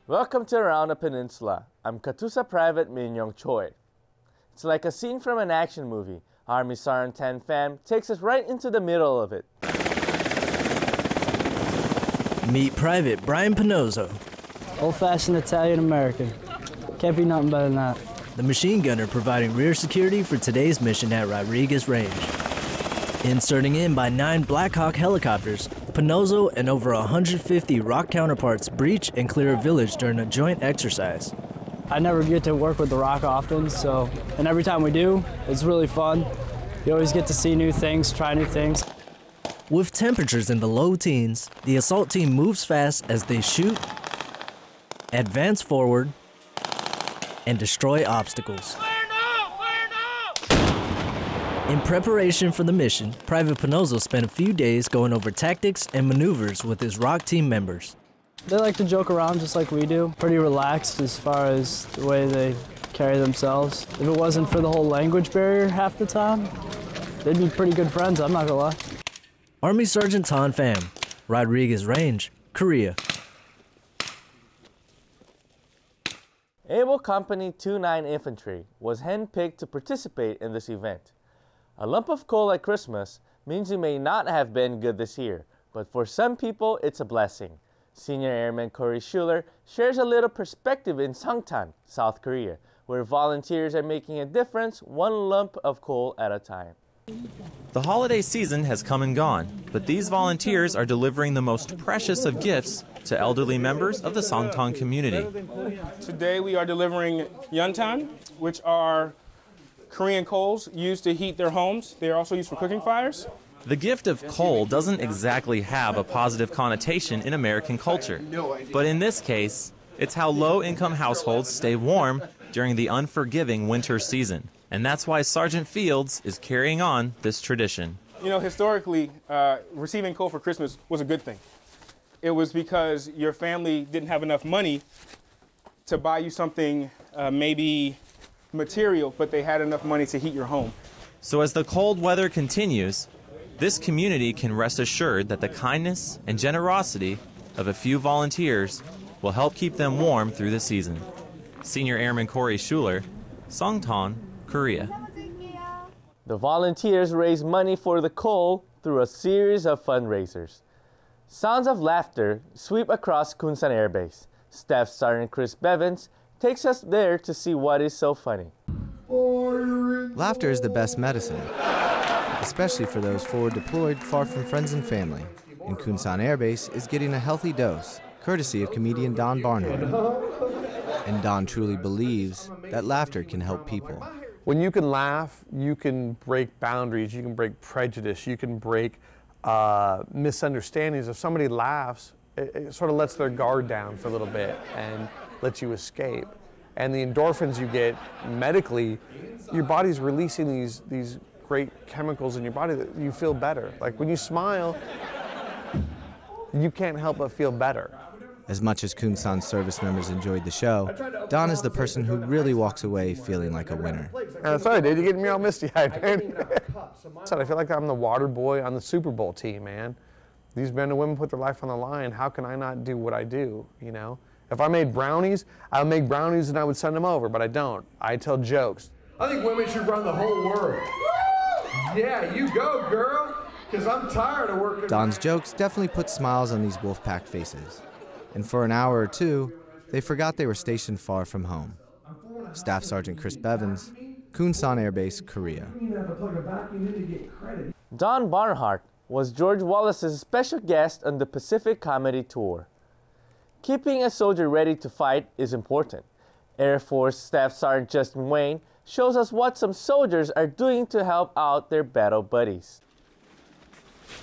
Welcome to Around the Peninsula. I'm Katusa Private Minyong Choi. It's like a scene from an action movie. Army Sergeant 10 fam takes us right into the middle of it. Meet Private Brian Pannozo. Old-fashioned Italian-American. Can't be nothing better than that. The machine gunner providing rear security for today's mission at Rodriguez Range. Inserting in by 9 Black Hawk helicopters, Pannozo and over 150 ROK counterparts breach and clear a village during a joint exercise. I never get to work with the ROK often, and every time we do, it's really fun. You always get to see new things, try new things. With temperatures in the low teens, the assault team moves fast as they shoot, advance forward, and destroy obstacles. In preparation for the mission, Private Pannozo spent a few days going over tactics and maneuvers with his ROK team members. They like to joke around just like we do. Pretty relaxed as far as the way they carry themselves. If it wasn't for the whole language barrier half the time, they'd be pretty good friends, I'm not gonna lie. Army Sergeant Tan Pham, Rodriguez Range, Korea. Able Company 29 Infantry was handpicked to participate in this event. A lump of coal at Christmas means you may not have been good this year, but for some people, it's a blessing. Senior Airman Corey Schuler shares a little perspective in Sangtan, South Korea, where volunteers are making a difference one lump of coal at a time. The holiday season has come and gone, but these volunteers are delivering the most precious of gifts to elderly members of the Sangtan community. Today we are delivering yuntan, which are Korean coals used to heat their homes. They are also used for cooking fires. The gift of coal doesn't exactly have a positive connotation in American culture, but in this case, it's how low-income households stay warm during the unforgiving winter season. And that's why Sergeant Fields is carrying on this tradition. You know, historically, receiving coal for Christmas was a good thing. It was because your family didn't have enough money to buy you something maybe material, but they had enough money to heat your home. So as the cold weather continues, this community can rest assured that the kindness and generosity of a few volunteers will help keep them warm through the season. Senior Airman Corey Schuler, Sangtan, Korea. The volunteers raise money for the coal through a series of fundraisers. Sounds of laughter sweep across Kunsan Air Base. Staff Sergeant Chris Bevins takes us there to see what is so funny. Laughter is the best medicine, especially for those forward deployed far from friends and family. And Kunsan Air Base is getting a healthy dose, courtesy of comedian Don Barnhardt. And Don truly believes that laughter can help people. When you can laugh, you can break boundaries, you can break prejudice, you can break misunderstandings. If somebody laughs, it sort of lets their guard down for a little bit and lets you escape. And the endorphins you get medically, your body's releasing these great chemicals in your body that you feel better. Like when you smile, you can't help but feel better. As much as Kunsan service members enjoyed the show, Don is the person who really walks away feeling like a winner. Sorry, dude, you're getting me all misty-eyed, man. I feel like I'm the water boy on the Super Bowl team, man. These men and women put their life on the line. How can I not do what I do, you know? If I made brownies, I would make brownies and I would send them over, but I don't. I tell jokes. I think women should run the whole world. Yeah, you go, girl, because I'm tired of working. Don's jokes definitely put smiles on these wolf-pack faces. And for an hour or two, they forgot they were stationed far from home. Staff Sergeant Chris Bevins, Kunsan Air Base, Korea. Don Barnhardt was George Wallace's special guest on the Pacific Comedy Tour. Keeping a soldier ready to fight is important. Air Force Staff Sergeant Justin Wayne shows us what some soldiers are doing to help out their battle buddies.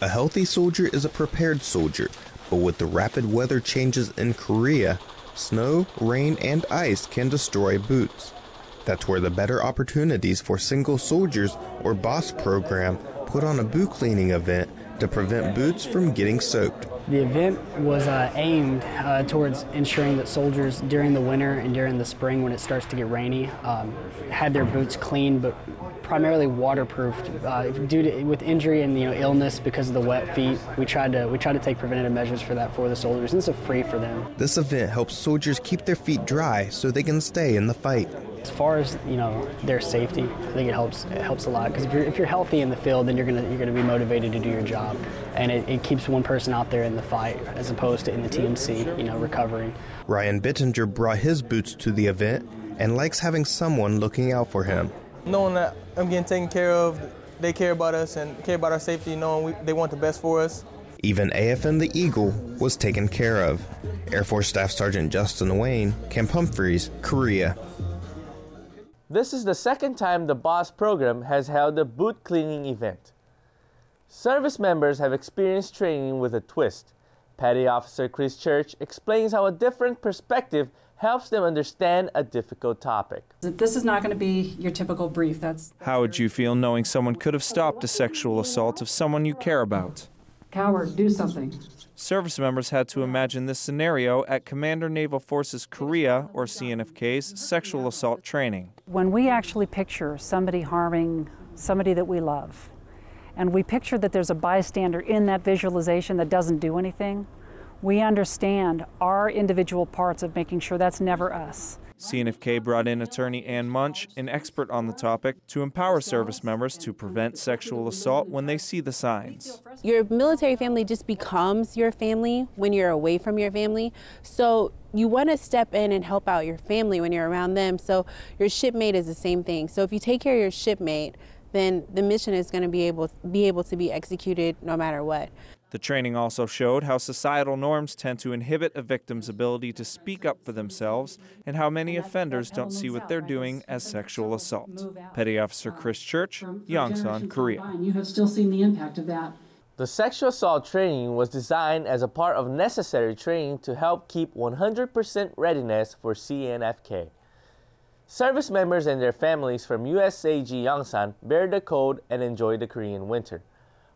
A healthy soldier is a prepared soldier, but with the rapid weather changes in Korea, snow, rain, and ice can destroy boots. That's where the Better Opportunities for Single Soldiers, or B.O.S.S program, put on a boot cleaning event to prevent boots from getting soaked. The event was aimed towards ensuring that soldiers during the winter and during the spring when it starts to get rainy had their boots clean, but primarily waterproofed with injury and illness because of the wet feet. We tried to take preventative measures for that for the soldiers, and it's free for them. This event helps soldiers keep their feet dry so they can stay in the fight. As far as their safety, I think it helps a lot, because if you're healthy in the field, then you're gonna be motivated to do your job, and it keeps one person out there in the fight as opposed to in the TMC, recovering. Ryan Bittinger brought his boots to the event and likes having someone looking out for him. Knowing that I'm getting taken care of, they care about us and care about our safety, knowing they want the best for us. Even AFN the Eagle was taken care of. Air Force Staff Sergeant Justin Wayne, Camp Humphreys, Korea. This is the second time the B.O.S. program has held a boot cleaning event. Service members have experienced training with a twist. Petty Officer Chris Church explains how a different perspective helps them understand a difficult topic. This is not going to be your typical brief. That's How would you feel knowing someone could have stopped a sexual assault of someone you care about? Coward, do something. Service members had to imagine this scenario at Commander Naval Forces Korea, or CNFK's, sexual assault training. When we actually picture somebody harming somebody that we love, and we picture that there's a bystander in that visualization that doesn't do anything, we understand our individual parts of making sure that's never us. CNFK brought in attorney Ann Munch, an expert on the topic, to empower service members to prevent sexual assault when they see the signs. Your military family just becomes your family when you're away from your family. So you want to step in and help out your family when you're around them. So your shipmate is the same thing. So if you take care of your shipmate, then the mission is going to be able to be executed no matter what. The training also showed how societal norms tend to inhibit a victim's ability to speak up for themselves and how many offenders don't see what they're doing as sexual assault. Petty Officer Chris Church, Yongsan, Korea. You have still seen the impact of that. The sexual assault training was designed as a part of necessary training to help keep 100% readiness for CNFK. Service members and their families from USAG Yongsan bear the code and enjoy the Korean winter.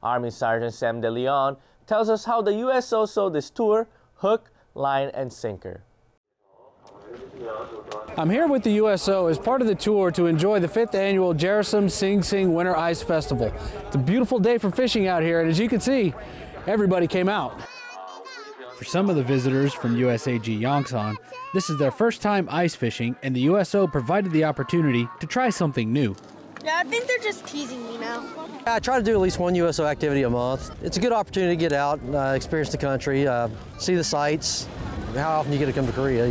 Army Sergeant Sam De Leon tells us how the USO saw this tour, hook, line, and sinker. I'm here with the USO as part of the tour to enjoy the 5th annual Jerusalem Sing Sing Winter Ice Festival. It's a beautiful day for fishing out here, and as you can see, everybody came out. For some of the visitors from USAG Yongsan, this is their first time ice fishing, and the USO provided the opportunity to try something new. Yeah, I think they're just teasing me now. I try to do at least one USO activity a month. It's a good opportunity to get out, experience the country, see the sights. How often you get to come to Korea,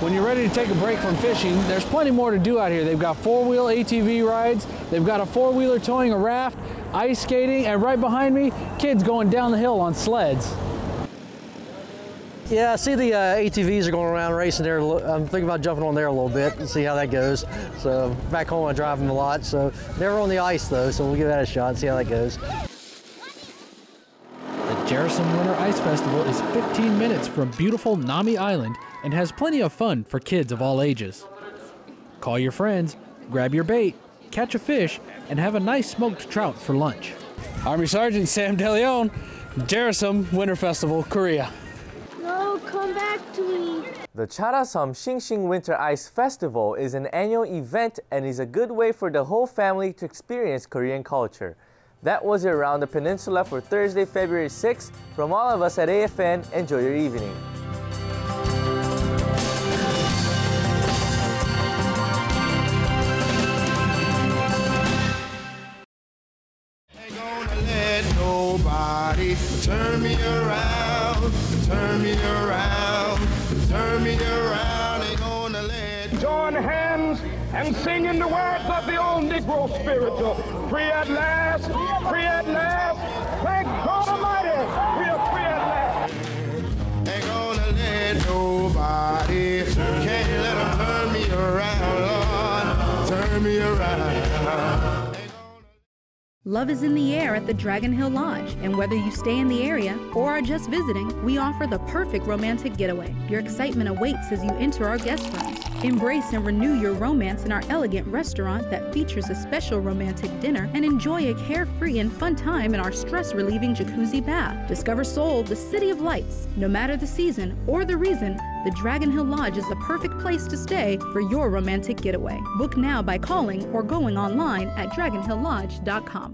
When you're ready to take a break from fishing, there's plenty more to do out here. They've got 4-wheel ATV rides, they've got a 4-wheeler towing a raft, ice skating, and right behind me, kids going down the hill on sleds. Yeah, I see the ATVs are going around racing there. I'm thinking about jumping on there a little bit and see how that goes. So back home I drive them a lot, so never on the ice though, so we'll give that a shot and see how that goes. The Jerusalem Winter Ice Festival is 15 minutes from beautiful Nami Island and has plenty of fun for kids of all ages. Call your friends, grab your bait, catch a fish, and have a nice smoked trout for lunch. Army Sergeant Sam De Leon, Jerusalem Winter Festival, Korea. No, come back to me. The Charasom Sing Winter Ice Festival is an annual event and is a good way for the whole family to experience Korean culture. That was it around the peninsula for Thursday, February 6th. From all of us at AFN, enjoy your evening. Ain't gonna let nobody turn me around, turn me around, turn me around. Ain't gonna let. Join hands and sing in the words of the old Negro spiritual. Free at last, free at last. Thank God Almighty, we are free at last. Ain't gonna let nobody, can't let them turn me around, Lord, turn me around. Love is in the air at the Dragon Hill Lodge, and whether you stay in the area or are just visiting, we offer the perfect romantic getaway. Your excitement awaits as you enter our guest rooms. Embrace and renew your romance in our elegant restaurant that features a special romantic dinner, and enjoy a carefree and fun time in our stress-relieving jacuzzi bath. Discover Seoul, the city of lights. No matter the season or the reason, the Dragon Hill Lodge is the perfect place to stay for your romantic getaway. Book now by calling or going online at dragonhilllodge.com.